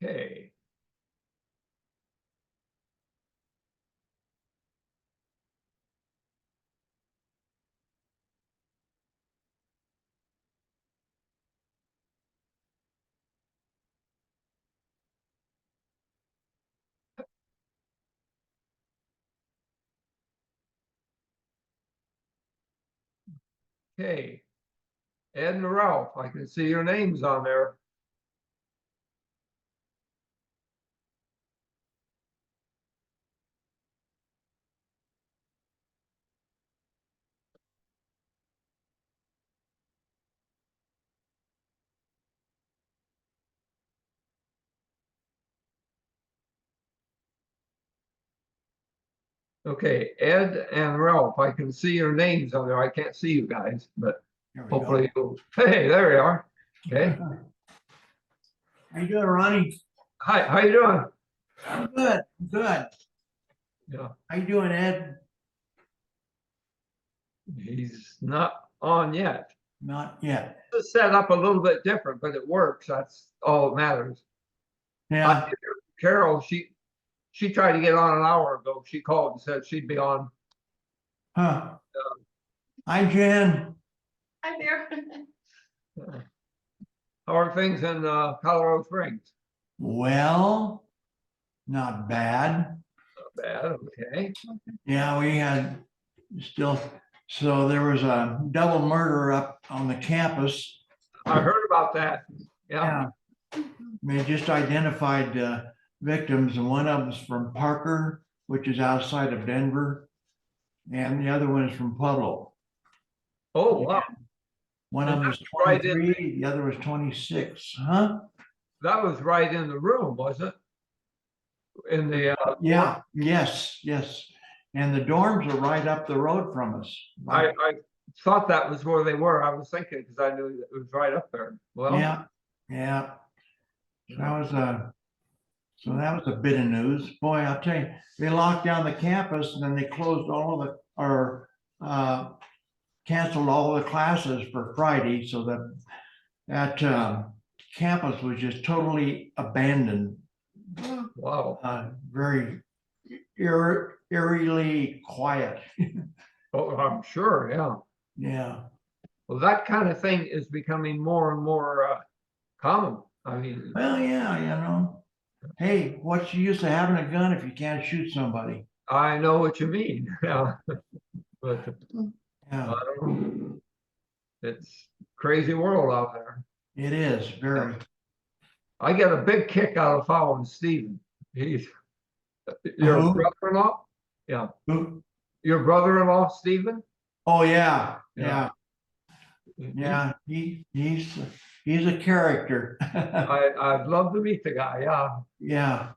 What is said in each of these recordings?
Okay. Okay. Ed and Ralph, I can see your names on there. Okay, Ed and Ralph, I can see your names on there. I can't see you guys, but hopefully you'll, hey, there you are. Okay. How you doing, Ronnie? Hi, how you doing? I'm good, good. Yeah, How you doing, Ed? he's not on yet. Not yet. It's set up a little bit different, but it works. That's all that matters. Yeah, Carol, she tried to get on an hour ago. She called and said she'd be on. huh. Hi, Jen. Hi there. How are things in Colorado Springs? Well, not bad. Not bad, okay. Yeah, we had still, so there was a double murder up on the campus. I heard about that. Yeah. They just identified victims, and one of them's from Parker, which is outside of Denver, and the other one is from Pueblo. Oh, wow. One of them was Right in 23, the other was 26, huh? That was right in the room, wasn't it? In the Yeah, yes, yes. And the dorms are right up the road from us. I thought that was where they were. I was thinking because I knew it was right up there. Well, Yeah, yeah. That was so that was a bit of news. Boy, I'll tell you, they locked down the campus and then they closed all of the, or canceled all the classes for Friday, so that campus was just totally abandoned. wow. Very eerily quiet. Oh, I'm sure. Yeah. Yeah. Well, that kind of thing is becoming more and more common. I mean, Well, yeah, you know. Hey, what's the use of having a gun if you can't shoot somebody? I know what you mean. Yeah. But Yeah, it's crazy world out there. it is very. I get a big kick out of following Stephen. He's your Who? brother-in-law. Yeah. Who? Your brother-in-law, Stephen? Oh, yeah, Yeah. yeah. He's a character. I'd love to meet the guy. Yeah. Yeah.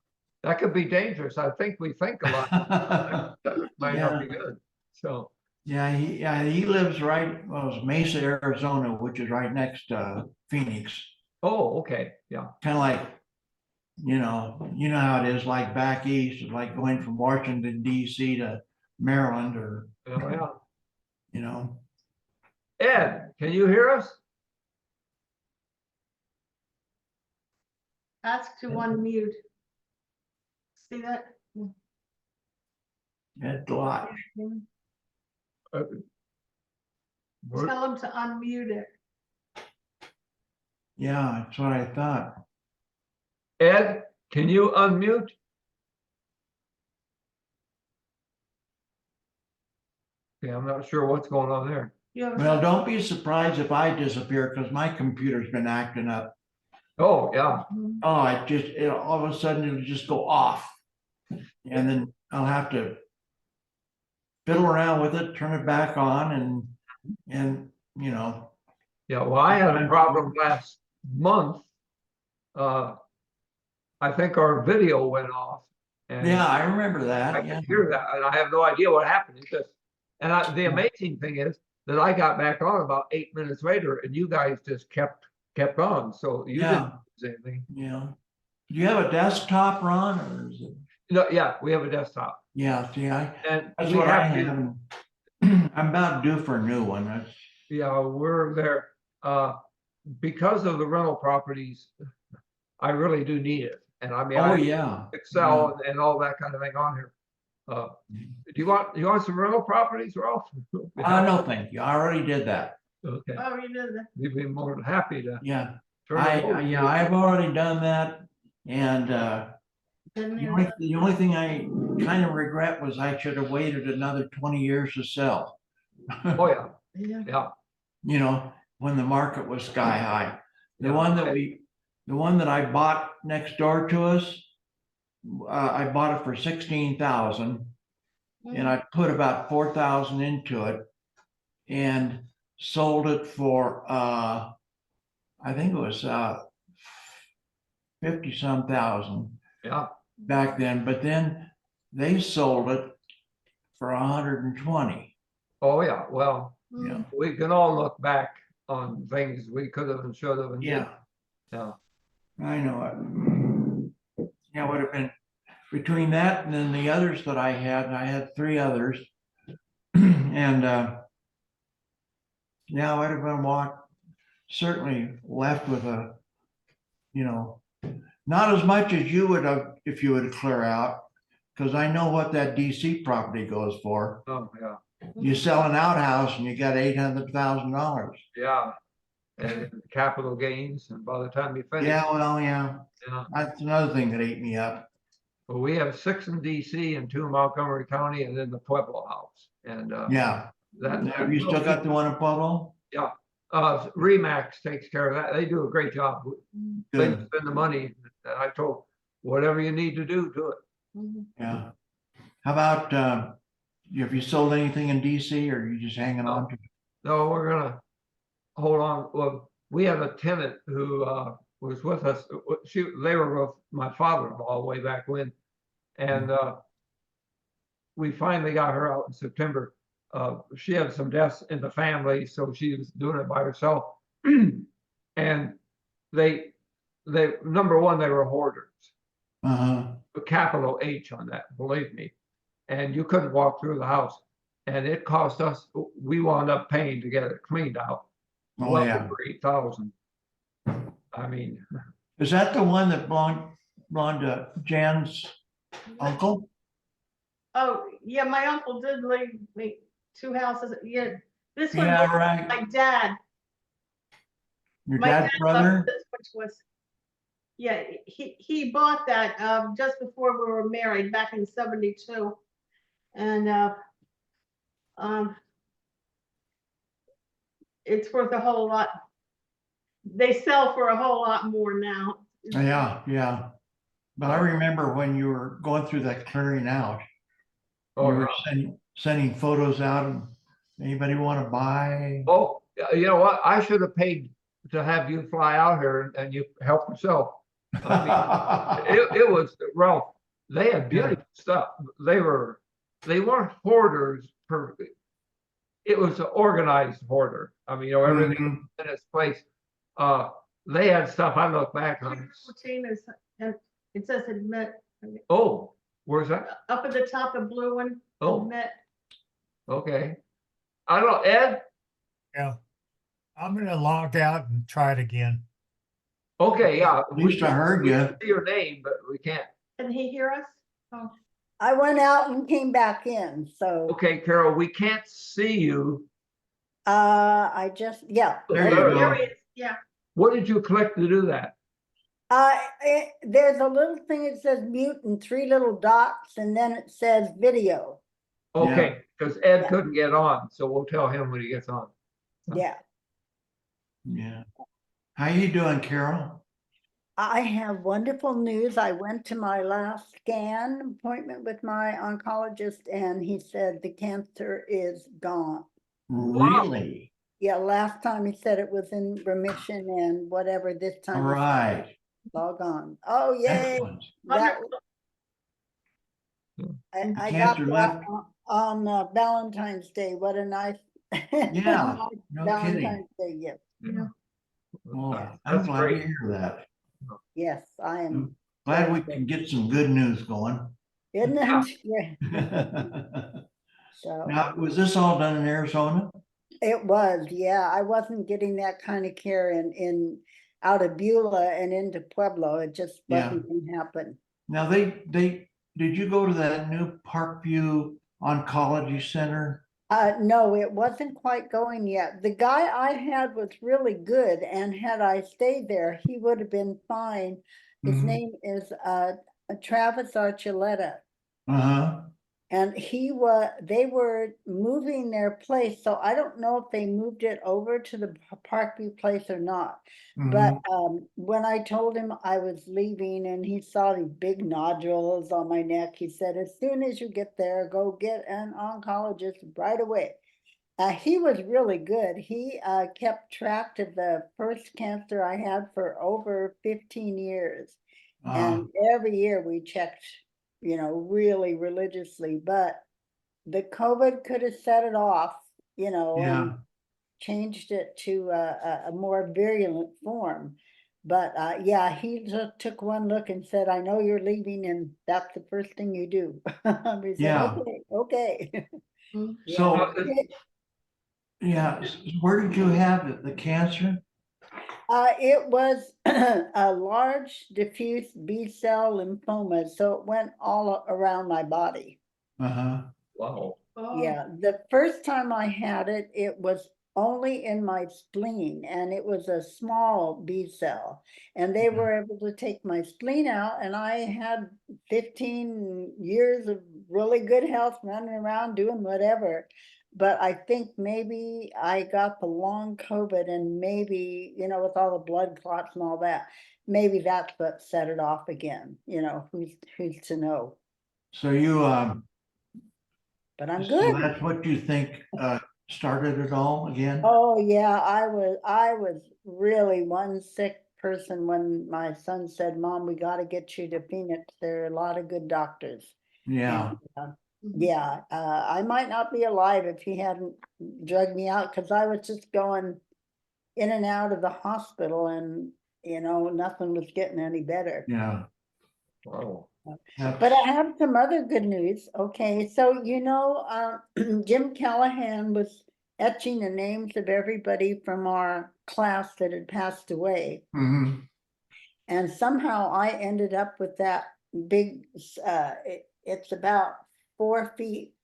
That could be dangerous. I think we think a lot. That might not be good. So Yeah, he lives right, well, it's Mesa, Arizona, which is right next to Phoenix. oh, okay. Yeah. Kind of like, you know how it is, like back east, it's like going from Washington DC to Maryland, or Oh, yeah. you know. Ed, can you hear us? Ask to unmute. See that? That's a lot. Uh, we're- Tell him to unmute it. Yeah, that's what I thought. Ed, can you unmute? Yeah, I'm not sure what's going on there. You have Well, don't be surprised if I disappear, because my computer's been acting up. Oh, yeah. Oh, all of a sudden it'll just go off. And then I'll have to fiddle around with it, turn it back on, and you know. Yeah, well, I had a problem last month. I think our video went off. And Yeah, I remember I that. could Yeah. hear that, and I have no idea what happened. It's just, the amazing thing is that I got back on about 8 minutes later, and you guys just kept on. So you didn't lose anything. Yeah. Do you have a desktop, Ron, or is it? No, yeah, we have a desktop, Yeah, see, and that's we what I have to. have. I'm about due for a new one. Yeah, we're there. Because of the rental properties, I really do need it. And I mean, Oh, I yeah. Excel and all that kind of thing on here. Do you want some rental properties, Ralph? No, thank you. I already did that. Okay, Oh, you did that. we'd be more than happy to Yeah. turn it over. Yeah, I've already done that. And, Didn't the you? only thing I kind of regret was I should have waited another 20 years to sell. Oh, yeah, Yeah. yeah. You know, when the market was sky high. The Yeah. one that I bought next door to us, I bought it for 16,000 and I put about 4,000 into it and sold it for, I think it was, 50 some thousand Yeah, back then, but then they sold it for 120. oh, yeah, well, Yeah. we can all look back on things we could have and should have and did. Yeah, Yeah, I know it. Yeah, it would have been between that and then the others that I had 3 others. And yeah, I would have been certainly left with a, you know, not as much as you would have if you would clear out, because I know what that DC property goes for. oh, yeah, You sell an outhouse and you got $800,000. yeah. And capital gains, and by the time you finish. Yeah, well, yeah, Yeah. that's another thing that ate me up. Well, we have 6 in DC and 2 in Montgomery County and then the Pueblo house. And Yeah. that. Have you still got the one in Pueblo? Yeah, Remax takes care of that. They do a great job. They Good. spend the money. And I told, whatever you need to do it. Yeah. How about, have you sold anything in DC or are you just hanging on to it? No, we're gonna hold on. Well, we have a tenant who was with us. They were with my father-in-law way back when. And we finally got her out in September. She had some deaths in the family, so she was doing it by herself. And they number one, they were hoarders. Uh-huh. A capital H on that, believe me. And you couldn't walk through the house. And it cost us, we wound up paying to get it cleaned out. Oh, Well yeah. over 8,000. I mean, Is that the one that belonged to Jan's uncle? Oh, yeah, my uncle did leave me 2 houses. Yeah, this one Yeah, was right. my dad. Your My dad's brother? Which was, yeah, he bought that just before we were married back in 72. And it's worth a whole lot. They sell for a whole lot more now. Yeah, yeah. But I remember when you were going through that clearing out, you oh, were sending photos out and anybody want to buy? oh, you know what? I should have paid to have you fly out here and you help yourself. I mean, it was, Ralph, they had beautiful stuff. They weren't hoarders per, it was an organized hoarder. I mean, everything in its place. They had stuff I look back on. And it says admit. Oh, where's that? Up at the top, the blue one. Oh. Admit. Okay. I don't know, Ed? Yeah, I'm gonna log out and try it again. Okay, yeah. At least I heard we you. can see your name, but we can't. Can he hear us? Oh. I went out and came back in, so, Okay, Carol, we can't see you. I just, yeah. There you There go. he is. Yeah. What did you click to do that? There's a little thing that says mute and 3 little dots, and then it says video. Okay, because Ed couldn't get on, so we'll tell him when he gets on. Yeah, Yeah. How you doing, Carol? I have wonderful news. I went to my last scan appointment with my oncologist, and he said the cancer is gone. Really? Yeah, last time he said it was in remission, and whatever this All time. right. It's all gone. Oh, yay. Excellent. That, I got Cancer that left. on Valentine's Day. What a nice. Yeah, no kidding. Valentine's Day gift. Yeah. Well, Yeah. I'm That's glad to great. hear that. Yes, I am. Glad we can get some good news going. Isn't it? Yeah. Now, So was this all done in Arizona? it was, yeah. I wasn't getting that kind of care in out of Beulah and into Pueblo. It just Yeah. wasn't gonna happen. Now did you go to that new Parkview Oncology Center? No, it wasn't quite going yet. The guy I had was really good, and had I stayed there, he would have been fine. His Mhm. name is Travis Archuleta. Uh-huh. And they were moving their place, so I don't know if they moved it over to the Parkview place or not. But when I told him I was leaving and he saw these big nodules on my neck, he said, as soon as you get there, go get an oncologist right away. He was really good. He kept track of the first cancer I had for over 15 years. And every year we checked, really religiously, but the COVID could have set it off, Yeah. and changed it to a more virulent form. But yeah, he took one look and said, I know you're leaving, and that's the first thing you do. We said, Yeah. okay. So, Well, it- yeah, where did you have it, the cancer? It was a large diffuse B-cell lymphoma, so it went all around my body. Uh-huh. wow. Oh, Yeah, the first time I had it, it was only in my spleen, and it was a small B cell. And they were able to take my spleen out, and I had 15 years of really good health, running around doing whatever. But I think maybe I got the long COVID, and maybe, with all the blood clots and all that, maybe that's what set it off again. Who's to know? So you, But I'm so good. that's what you think, started it all again? Oh, yeah, I was really one sick person when my son said, Mom, we gotta get you to Phoenix. There are a lot of good doctors. Yeah, And, yeah, I might not be alive if he hadn't drugged me out, because I was just going in and out of the hospital, and nothing was getting any better. yeah. Wow. But I have some other good news. Okay, so Jim Callahan was etching the names of everybody from our class that had passed away. Mhm. And somehow I ended up with that big, it's about 4 feet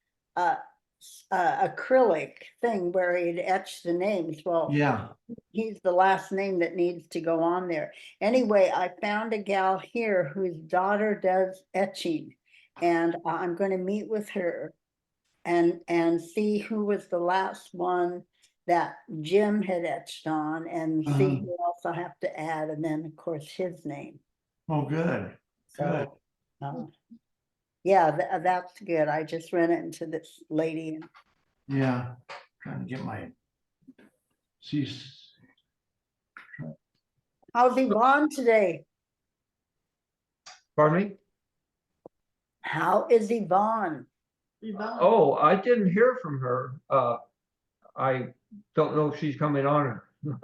acrylic thing where he'd etched the names. Well, Yeah, he's the last name that needs to go on there. Anyway, I found a gal here whose daughter does etching, and I'm going to meet with her and see who was the last one that Jim had etched on, and see who else I have to add, and then of course his name. oh, good, good. So, yeah, that's good. I just ran into this lady, and Yeah, trying to get my, see, how's Yvonne today? Pardon me? How is Yvonne? Yvonne. Oh, I didn't hear from her. I don't know if she's coming on. If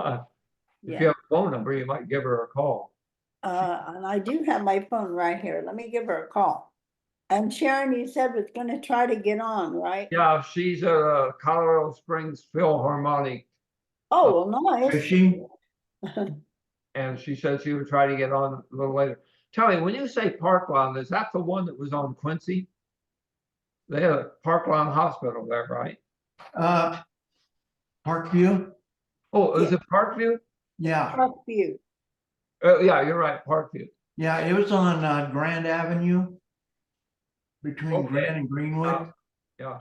you Yeah. have a phone number, you might give her a call. And I do have my phone right here. Let me give her a call. And Sharon, you said was gonna try to get on, right? Yeah, she's a Colorado Springs Philharmonic, Oh, well, is nice. she? and she said she would try to get on a little later. Tell me, when you say Parkland, is that the one that was on Quincy? They had a Parkland Hospital there, right? Parkview? Oh, is Yeah. it Parkview? Yeah, Parkview. Yeah, you're right, Parkview. yeah, it was on Grand Avenue. Between Okay. Grand and Greenwood. Yeah.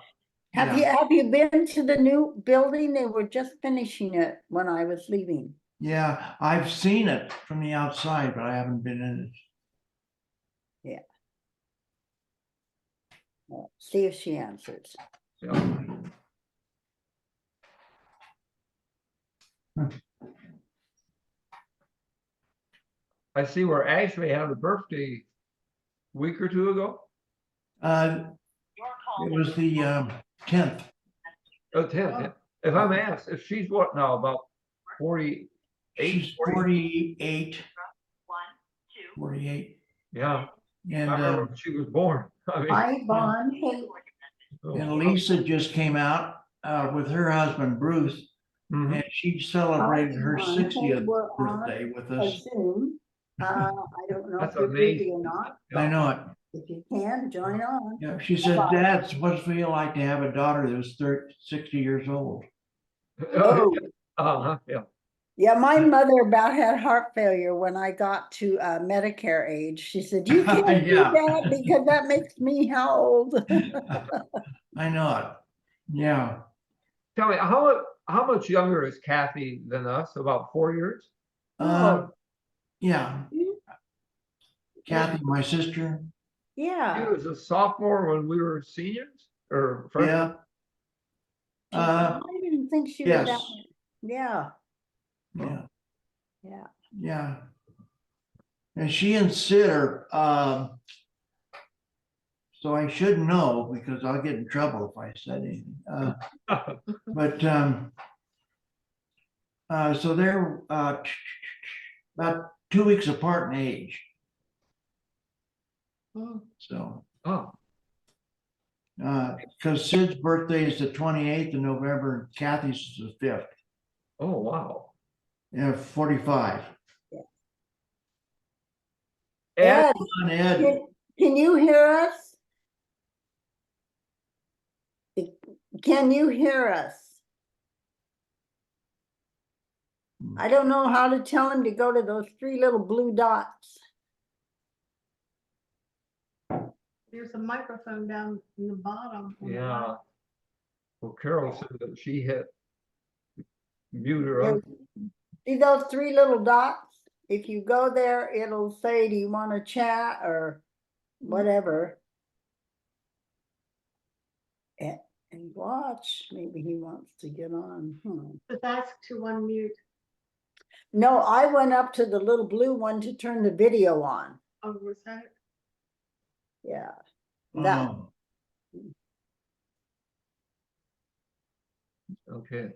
Have Yeah. you been to the new building? They were just finishing it when I was leaving. Yeah, I've seen it from the outside, but I haven't been in it. See if she answers. Yeah. I see where Ashley had a birthday a week or two ago. It was the 10th. Oh, 10th. Yeah. If I'm asked, if she's what now, about 48? She's 48. 48. Yeah, I And remember when she was born. I mean, Hi, Yvonne. Hey. oh, and Lisa just came out with her husband Bruce. Mhm. and she celebrated her Hi, 60th we're on birthday with a us. Zoom. I don't know That's if you're busy amazing. or not. I know it. If you can, join on. Yeah, she said, Dad, it's what it feel like to have a daughter that was 60 years old. Oh, Yeah. yeah, my mother about had heart failure when I got to Medicare age. She said, you can't do Yeah. that because that makes me how old? I know it. Yeah. Tell me, how much younger is Kathy than us? About 4 years? Uh, yeah. Mm, Kathy, my sister. She yeah. was a sophomore when we were seniors or freshmen? Yeah. I didn't think she was that. Yes. Yeah, Yeah. yeah. Yeah. And she and Sid are, so I should know because I'll get in trouble if I said anything. But so they're about 2 weeks apart in age. Mm. So, Oh, because Sid's birthday is the 28th of November and Kathy's is the 5th. oh, wow. Yeah, 45. Ed, Ed, Come on, Ed. can you hear us? Can you hear us? I don't know how to tell him to go to those 3 little blue dots. There's a microphone down in the bottom. on the yeah. right. Well, Carol said that she hit mute her. There- See those 3 little dots? If you go there, it'll say, do you want to chat or whatever? And watch, maybe he wants to get on. Just ask to unmute. No, I went up to the little blue one to turn the video on. Oh, was that? Yeah. That, Oh, Okay.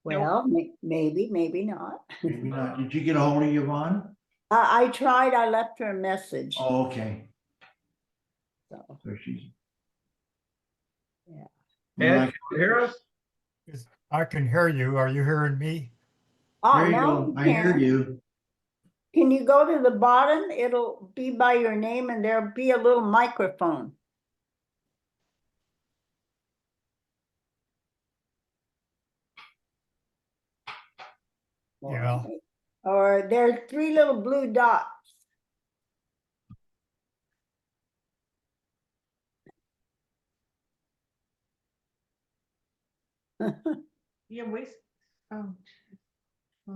well, maybe, maybe not. maybe not. Did you get a hold of Yvonne? I tried, I left her a message. Oh, okay. So, So she's. Yeah. Well, Ed, can you hear us? Yes, I can hear you. Are you hearing me? there you now go. you I hear can. you. Can you go to the bottom? It'll be by your name and there'll be a little microphone. Yeah. Or there's 3 little blue dots. Yeah, oh,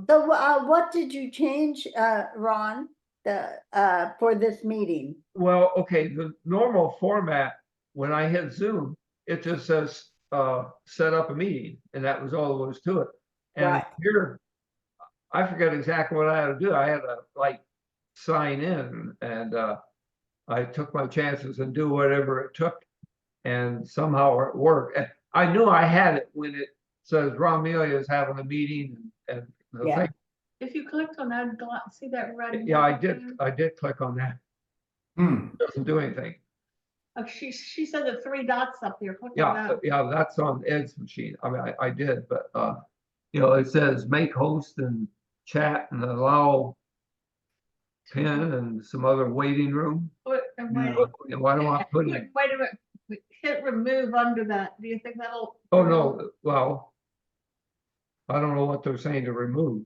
So what did you change, Ron, for this meeting? Well, okay, the normal format, when I hit Zoom, it just says, set up a meeting, and that was all there was to it. And Right. here, I forget exactly what I had to do. I had to like sign in and, I took my chances and do whatever it took. And somehow it worked. And I knew I had it when it says Romelia is having a meeting and the Yeah. thing. if you clicked on that, see that red? Yeah, microphone? I did click on that. Hmm. It doesn't do anything. Oh, she said the 3 dots up there. Click on Yeah, that. yeah, that's on Ed's machine. I mean, I did, but, you know, it says make host and chat and allow pin and some other waiting room. And Yeah. wait, Why do I put wait it? wait a minute. Hit remove under that. Do you think that'll? Oh, no, well, I don't know what they're saying to remove.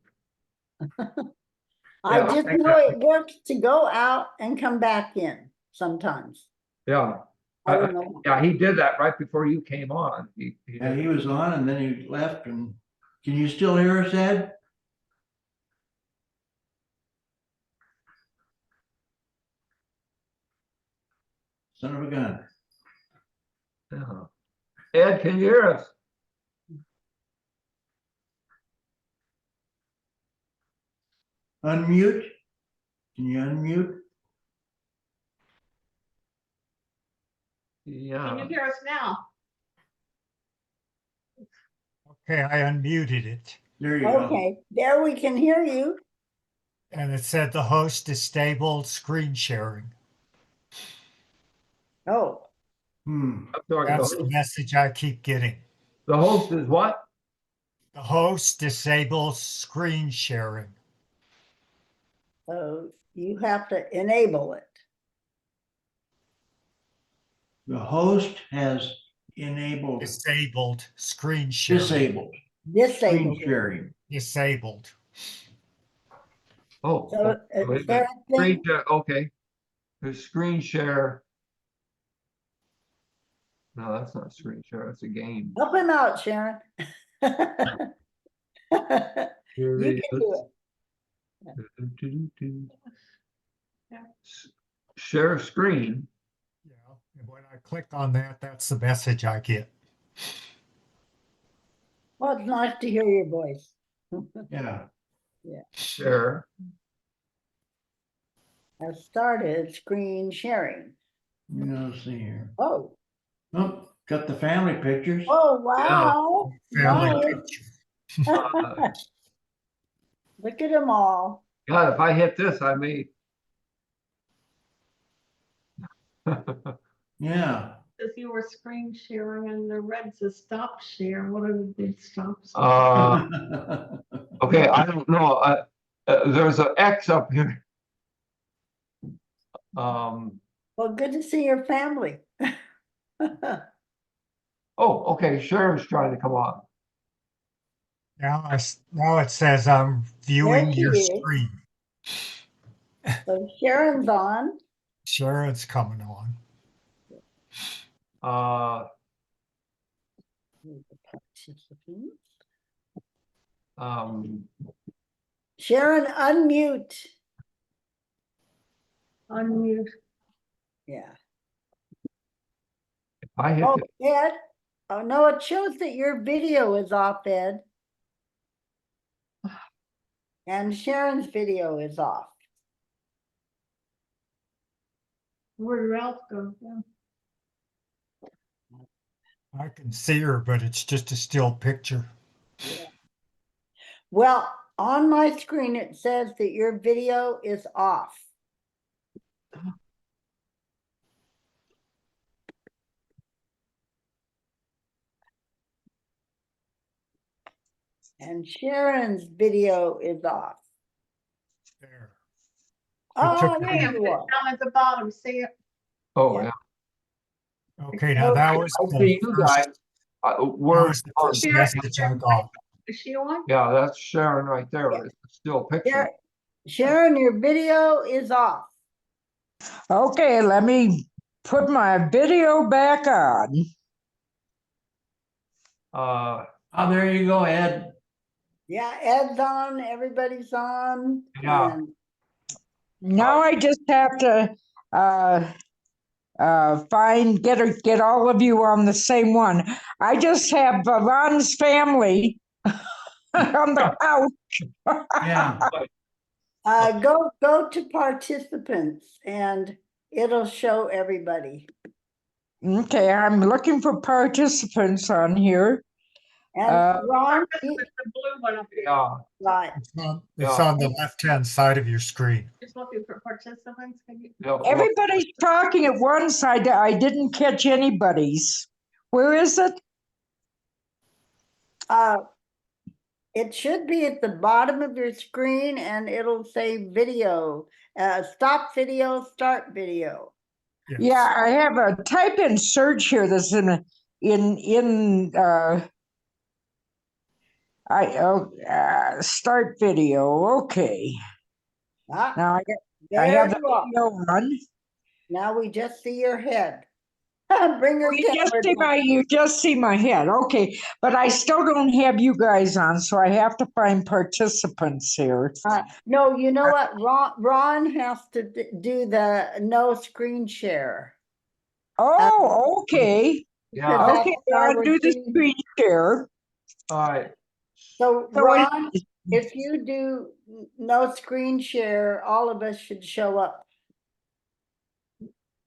I Yeah, just know it works to go out and come back in sometimes. Yeah. I don't know. Yeah, he did that right before you came on. Yeah, he was on and then he left and can you still hear us, Ed? Son of a gun. Yeah. Ed, can you hear us? Unmute? Can you unmute? Can Yeah. you hear us now? Okay, I unmuted it. There you go. Okay, there we can hear you. And it said the host disabled screen sharing. Oh, Hmm. I'm sorry, That's the message I keep getting. the host is what? The host disables screen sharing. So you have to enable it. The host has enabled, Disabled screen sharing. disabled screen Disable. sharing. Disabled. Oh. So wait a Sarah, minute. Screen share, okay. The screen share. No, that's not screen share, that's a game. help him out, Sharon. Here You it can do is. Share screen. Yeah. And when I click on that, that's the message I get. Well, it's nice to hear your voice. Yeah. Share. I've started screen sharing. Let's see here. Oh, Oh, got the family pictures. oh, wow. Family Nice. picture. Look at them all. God, if I hit this, I may. Yeah. If you were screen sharing and the red says stop share, what are the big stops? Okay, I don't know, there's an X up here. Well, good to see your family. Oh, okay, Sharon's trying to come on. Now it says I'm viewing There she your is. screen. So Sharon's on. Sharon's coming on. Um, Sharon, unmute. Unmute. Yeah. I hit Oh, it. Ed. Oh, no, it shows that your video is off, Ed. And Sharon's video is off. Where'd Ralph go? Yeah. I can see her, but it's just a still picture. Well, on my screen, it says that your video is off. And Sharon's video is off. There. Oh, took there me- you are. Down at the bottom, see it? Oh, Yeah. yeah. Okay, now that was I see you guys. that We're, was the first message I got. Is she on? yeah, that's Sharon right there. Yeah. It's a still picture. Sharon, your video is off. Okay, let me put my video back on. Oh, there you go, Ed. Yeah, Ed's on, everybody's on. Yeah. and Now I just have to get all of you on the same one. I just have Ron's family on the couch. Yeah. go to participants and it'll show everybody. Okay, I'm looking for participants on here. And Ron, It's the blue one up here. Yeah. right. It's on the left-hand side of your screen. Just looking for participants. Can you- Yeah, well, Everybody's talking at one side. I didn't catch anybody's. Where is it? It should be at the bottom of your screen and it'll say video, stop video, start video. Yes. Yeah, I have a type in search here that's start video. Okay. Ah, Now I there have the you are. video on. Now we just see your head. Bring your camera down. You just see my head. Okay, but I still don't have you guys on, so I have to find participants here. No, you know what? Ron has to do the no screen share. Oh, okay. yeah. Because Okay, that's why I'll we're do the seeing- screen share. All right. So So what- Ron, if you do no screen share, all of us should show up.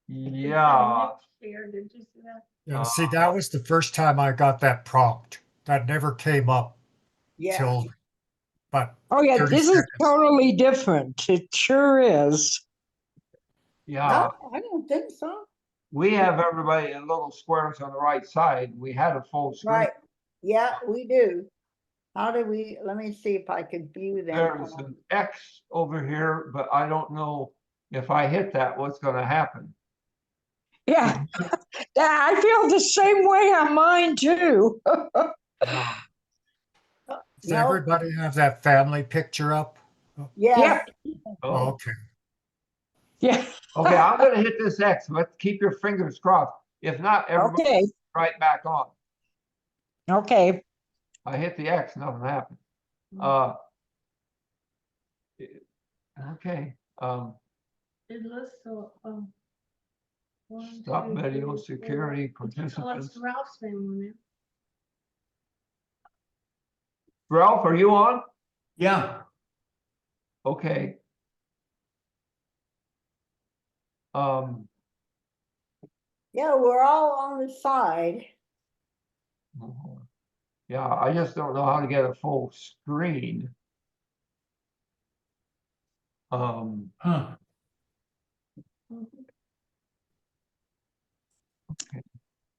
Yeah. Here, did you see that? Yeah, see, that was the first time I got that prompt. That never came up Yeah. till, but Oh yeah, 30 this is seconds. totally different. It sure is. Yeah. No, I don't think so. We have everybody in little squares on the right side. We had a full screen. Right. Yeah, we do. How do we, let me see if I could view them. There's an X over here, but I don't know if I hit that, what's gonna happen. Yeah, yeah, I feel the same way on mine too. No. Does No, everybody have that family picture up? yes, Oh, Okay. Yeah, okay, I'm gonna hit this X, but keep your fingers crossed. If not, everybody okay, right back on. okay. I hit the X, nothing happened. Okay, It lists, so, one, stop two, video three, security four. Oh, that's participants. Ralph's name on there. Ralph, are you on? Yeah, Okay. Um, yeah, we're all on the side. yeah, I just don't know how to get a full screen. huh.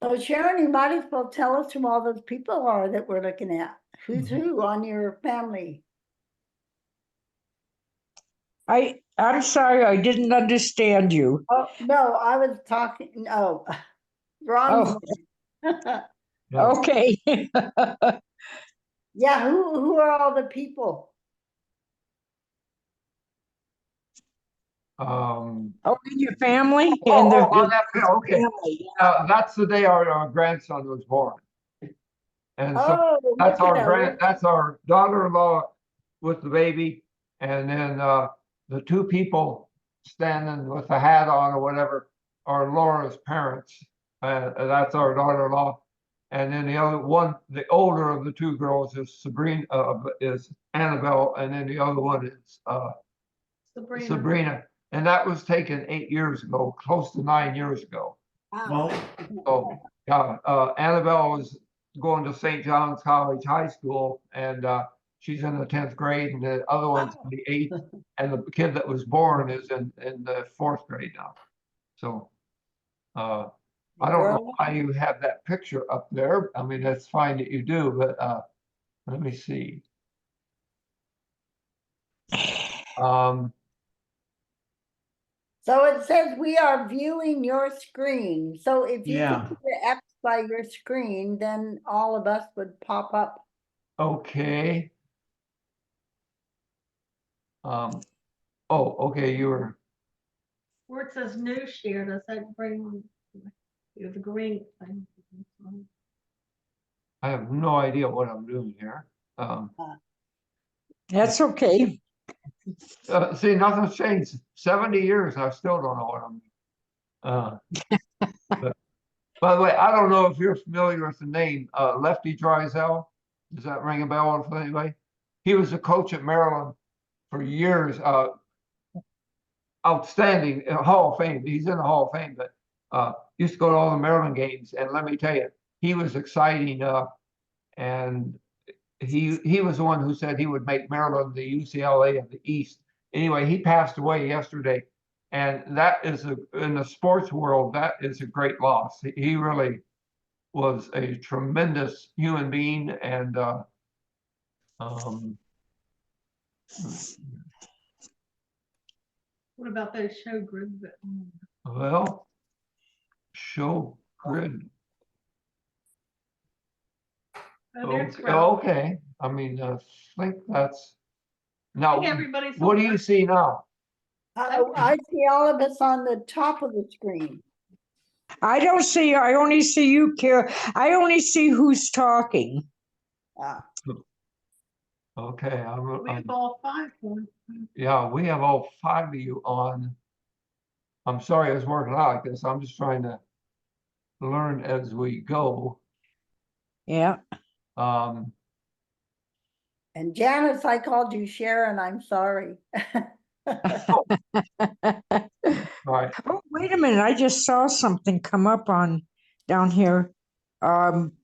So Sharon, you might as well tell us who all those people are that we're looking at. Who's who on your family? I'm sorry, I didn't understand you. Oh, no, I was talking, no, wrong. Oh, Yeah. okay. Yeah, who are all the people? Oh, Oh, in your family and the on that, okay. family. That's the day our grandson was born. And so Oh, that's look at our that. that's our daughter-in-law with the baby. And then the two people standing with the hat on or whatever are Laura's parents. That's our daughter-in-law. And then the other one, the older of the two girls is is Annabelle, and then the other one is Sabrina. Sabrina. And that was taken 8 years ago, close to 9 years ago. Wow. So, yeah, Annabelle is going to St. John's College High School, and she's in the 10th grade, and the other one's in the 8th, and the kid that was born is in the 4th grade now. So, I don't know why you have that picture up there. I mean, that's fine that you do, but let me see. So it says we are viewing your screen. So if you Yeah. could put the X by your screen, then all of us would pop up. Okay. Oh, okay, you were. Where it says new share, does that bring the green thing? I have no idea what I'm doing here. That's okay. See, nothing's changed. 70 years, I still don't know what I'm doing. But, by the way, I don't know if you're familiar with the name Lefty Drysdale. Does that ring a bell for anybody? He was a coach at Maryland for years. Outstanding Hall of Fame. He's in the Hall of Fame, but used to go to all the Maryland games. And let me tell you, he was exciting. And he was the one who said he would make Maryland the UCLA of the East. Anyway, he passed away yesterday, and that is in the sports world, that is a great loss. He really was a tremendous human being, and What about those show groups? well, show grid. Oh, there's Okay, Ralph. okay. I mean, I think that's I now. think everybody's What on do you there. see now? I see all of us on the top of the screen. I don't see, I only see you, Kara. I only see who's talking. Okay, We have all 5 on. yeah, we have all 5 of you on. I'm sorry it's working out like this. I'm just trying to learn as we go. Yeah. Um, And Janice, I called you Sharon, I'm sorry. right. Oh, wait a minute. I just saw something come up on down here.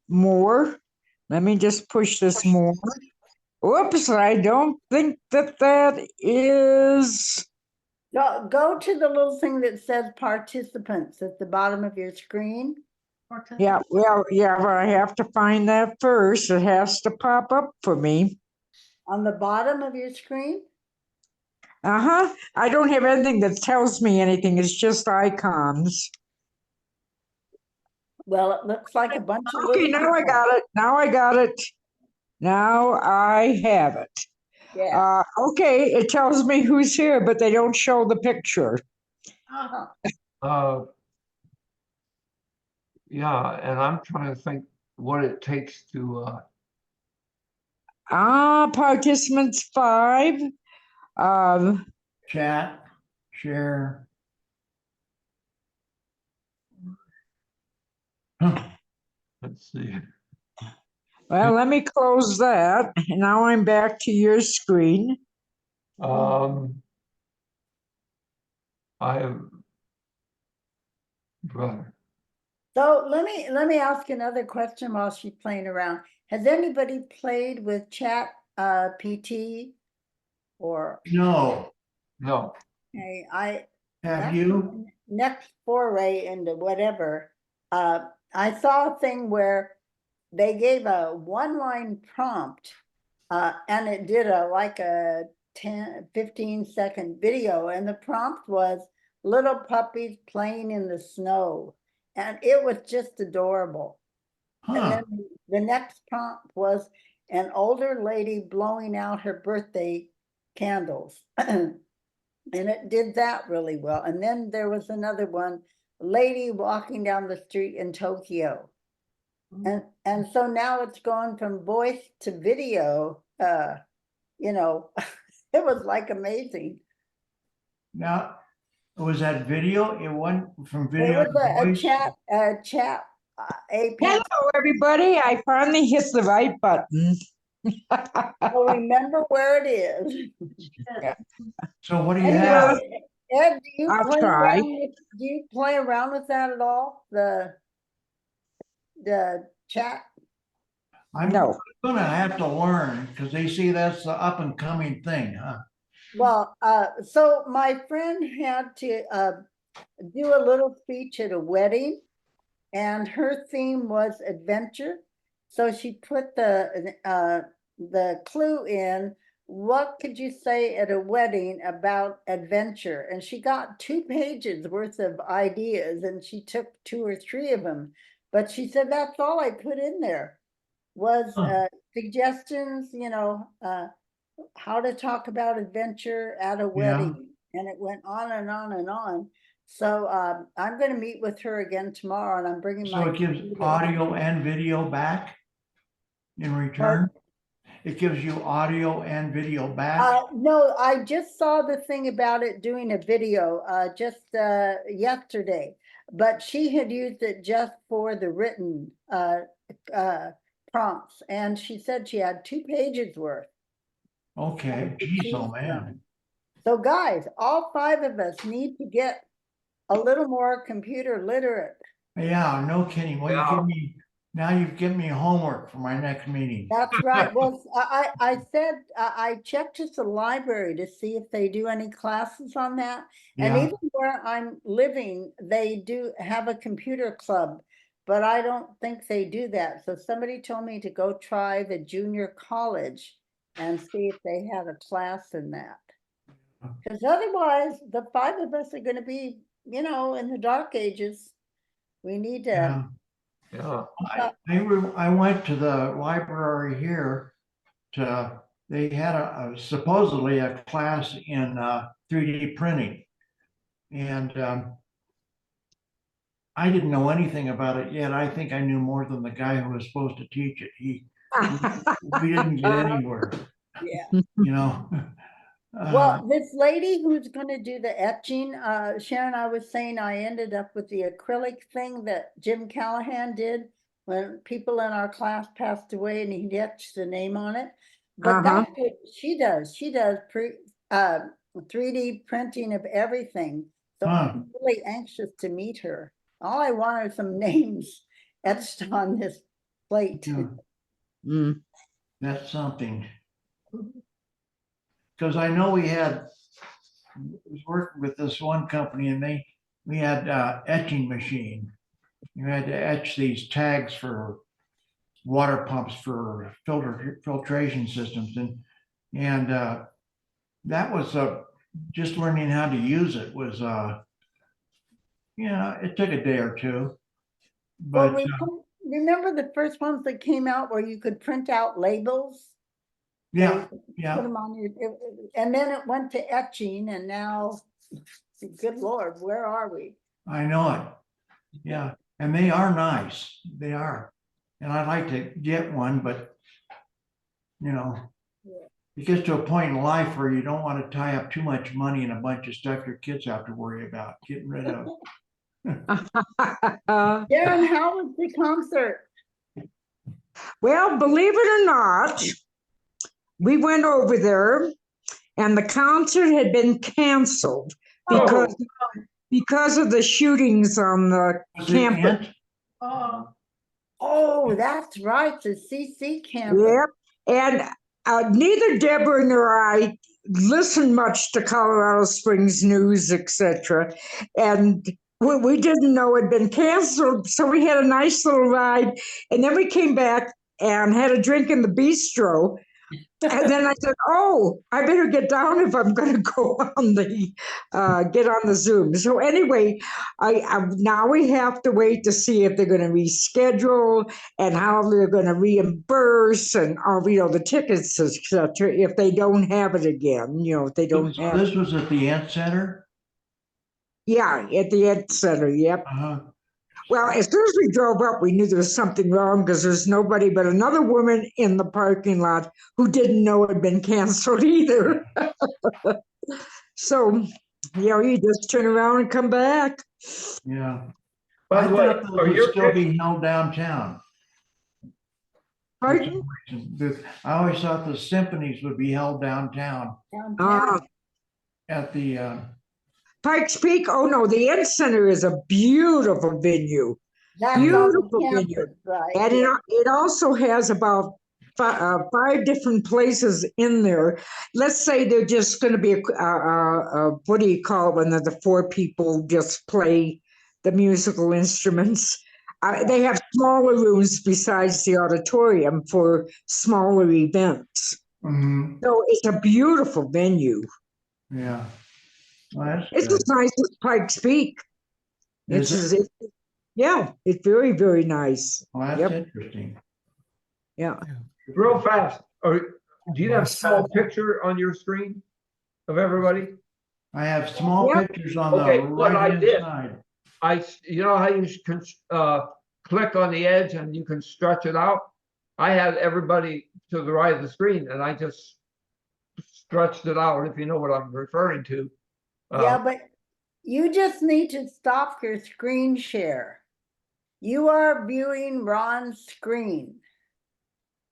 More. Let me just push this more. Oops, I don't think that is. Go to the little thing that says participants at the bottom of your screen. Yeah, well, yeah, but I have to find that first. It has to pop up for me. On the bottom of your screen? Uh-huh. I don't have anything that tells me anything. It's just icons. Well, it looks like a bunch of Okay, little. now I people. got it. Now I got it. Now I have it. Yeah. Okay, it tells me who's here, but they don't show the picture. Uh-huh. Uh, yeah, and I'm trying to think what it takes to, Participants 5. Chat, share. Huh. let's see. Well, let me close that. Now I'm back to your screen. Um, I have, brother, So let me ask another question while she's playing around. Has anybody played with Chat PT or No, no, I have that's you? next foray into whatever. I saw a thing where they gave a one-line prompt and it did like a 15-second video, and the prompt was little puppies playing in the snow, and it was just adorable. And Huh, then the next prompt was an older lady blowing out her birthday candles. And it did that really well. And then there was another one, lady walking down the street in Tokyo. And so now it's gone from voice to video. You know, it was like amazing. now, was that video? It went from It video was to voice? a chat, AP. Hello, everybody. I finally hit the right button. So remember where it is. So what do you have? Anyway, Ed, I'll try. do you play around with that at all? The chat? I'm No. gonna have to learn, because they see that's the up and coming thing, huh? Well, so my friend had to do a little speech at a wedding, and her theme was adventure. So she put the clue in, what could you say at a wedding about adventure? And she got 2 pages worth of ideas, and she took 2 or 3 of them. But she said, that's all I put in there was Huh. suggestions, how to talk about adventure at a Yeah. wedding. And it went on and on and on. So I'm going to meet with her again tomorrow, and I'm bringing So my it gives computer. audio and video back in return? It gives you audio and video back? No, I just saw the thing about it doing a video just yesterday, but she had used it just for the written prompts, and she said she had 2 pages worth. Okay, to geez, choose oh man. from. So guys, all 5 of us need to get a little more computer literate. Yeah, no kidding. Well, you Yeah. give me, now you've given me homework for my next meeting. That's right. Well, I said, I checked with the library to see if they do any classes on that. And Yeah, even where I'm living, they do have a computer club, but I don't think they do that. So somebody told me to go try the junior college and see if they had a class in that. Because otherwise, the 5 of us are gonna be, in the dark ages. We need yeah. to, yeah, I went to the library here they had supposedly a class in 3D printing. And I didn't know anything about it yet. I think I knew more than the guy who was supposed to teach it. We didn't get anywhere, yeah. you know? Well, this lady who's gonna do the etching, Sharon, I was saying I ended up with the acrylic thing that Jim Callahan did when people in our class passed away, and he etched the name on it. But that's what she does. She does 3D printing of everything. So Huh. I'm really anxious to meet her. All I want are some names etched on this plate. Yeah, Mm. that's something. Because I know was working with this one company, and we had etching machine. You had to etch these tags for water pumps for filtration systems, and that was just learning how to use it was it took a day or two, Well, but remember the first ones that came out where you could print out labels? yeah, Put yeah, them on and then it went to etching, and now, good Lord, where are we? I know it. Yeah, and they are nice. They are, and I'd like to get one, but it gets to a point in life where you don't want to tie up too much money in a bunch of stuff your kids have to worry about getting rid of. Darren, how was the concert? Well, believe it or not, we went over there and the concert had been canceled because of the shootings on the Was it campus. Ant? Oh, that's right, the CC campus. Yep. And neither Deborah nor I listened much to Colorado Springs news, etc. And we didn't know it had been canceled. So we had a nice little ride. And then we came back and had a drink in the bistro. And then I said, "Oh, I better get down if I'm going to go on get on the Zoom." So anyway, now we have to wait to see if they're going to reschedule and how they're going to reimburse and the tickets, etc. If they don't have it again, if they don't So have. this was at the Ant Center? Yeah, at the Ed Center. Yep. Well, as soon as we drove up, we knew there was something wrong because there's nobody but another woman in the parking lot who didn't know it had been canceled either. So, you just turn around and come back. Yeah. By I the way, thought those are would your still pictures, be held downtown. Pardon? I always thought the symphonies would be held downtown Downtown. at the Pikes Peak? Oh, no, the Ed Center is a beautiful venue. That's on the Beautiful venue. campus, right? And it also has about five different places in there. Let's say they're just going to be what do you call it when the four people just play the musical instruments? They have smaller rooms besides the auditorium for smaller events. So it's a beautiful venue. yeah. Well, It's good. as nice as Pikes Peak. Is it? Yeah, it's very, very nice. Well, that's Yep. interesting. Yeah. real fast, do you have a My small son- picture on your screen of everybody? I have small Yep. pictures on Okay, the what I right-hand did- side. You know how you can click on the edge and you can stretch it out? I had everybody to the right of the screen and I just stretched it out, if you know what I'm referring to. Yeah, but you just need to stop your screen share. You are viewing Ron's screen.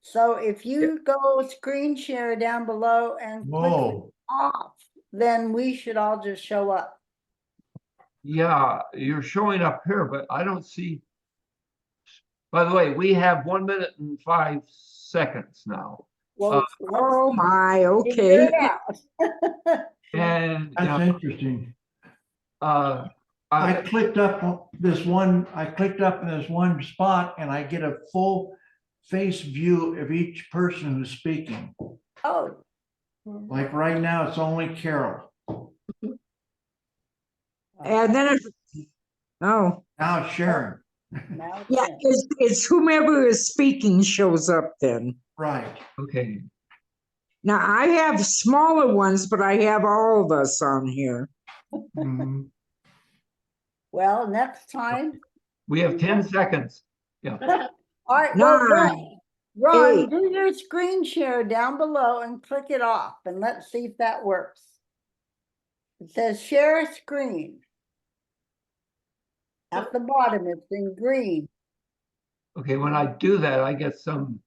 So if you go screen share down below and click Whoa, off, then we should all just show up. Yeah, you're showing up here, but I don't see. By the way, we have 1 minute and 5 seconds now. Well, Oh my, figure okay. it out. And that's interesting. I clicked up in this one spot and I get a full face view of each person who's speaking. Oh. Like right now, it's only Carol. And then Now it's Sharon. Now it's yeah, in. it's whomever is speaking shows up then. Right. okay, Now I have smaller ones, but I have all of us on here. Mhm. Well, next time. we have 10 seconds. All right, well, 9, Ron, 8. do your screen share down below and click it off and let's see if that works. It says share screen. At the bottom, it's in green. Okay, when I do that, I get some